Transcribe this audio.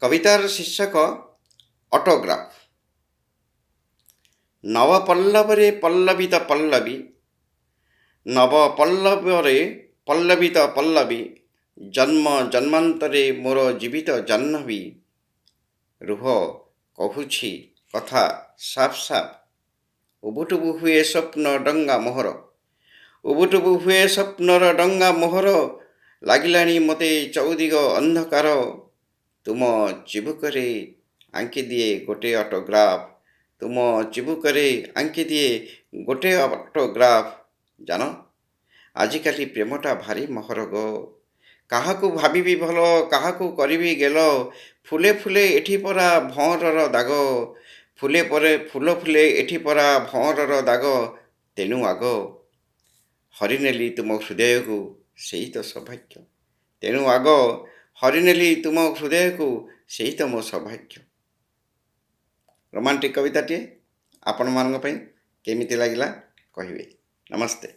কবিতার শীর্ষক অটোগ্রাফ। নবপল্লবরে পল্লবিত পল্লবী, নবপল্লবরে পল্লবিত পল্লবী, জন্ম জন্মান্তরে মোর জীবিত জাহ্নবী। রুহ কহুছি কথা সাপ সাপ, উবুটুবু হুয়ে স্বপ্ন ডঙ্গা মোহর, উবুটুবু হুয়ে স্বপ্নর ডঙ্গা মোহর, লাগিলাଣି ମୋତେ ଚଉଦିଗ ଅନ୍ଧକାର। ତୁମ ଚିବୁକରେ ଆଙ୍କିଦିଏ ଗୋଟେ ଅଟୋଗ୍ରାଫ, ତୁମ ଚିବୁକରେ ଆଙ୍କିଦିଏ ଗୋଟେ ଅଟୋଗ୍ରାଫ। ଜାଣ, ଆଜିକାଲି ପ୍ରେମଟା ଭାରି ମହରଗ, କାହାକୁ ଭାବିବି ଭଲ କାହାକୁ କରିବି ଗେଲ। ଫୁଲେ ଫୁଲେ ଏଠି ପରା ଭଅଁରର ଦାଗ, ଫୁଲେ ପରେ ଫୁଲ ଫୁଲେ ଏଠି ପରା ଭଅଁରର ଦାଗ। ତେଣୁ ଆଗ ହରିନେଲି ତୁମ ହୃଦୟକୁ, ସେଇ ତ ସୌଭାଗ୍ୟ। ତେଣୁ ଆଗ ହରିନେଲି ତୁମ ହୃଦୟକୁ, ସେଇ ତ ମୋ ସୌଭାଗ୍ୟ। ରୋମାଣ୍ଟିକ୍ କବିତାଟିଏ ଆପଣମାନଙ୍କ ପାଇଁ କେମିତି ଲାଗିଲା କହିବେ। ନମସ୍ତେ।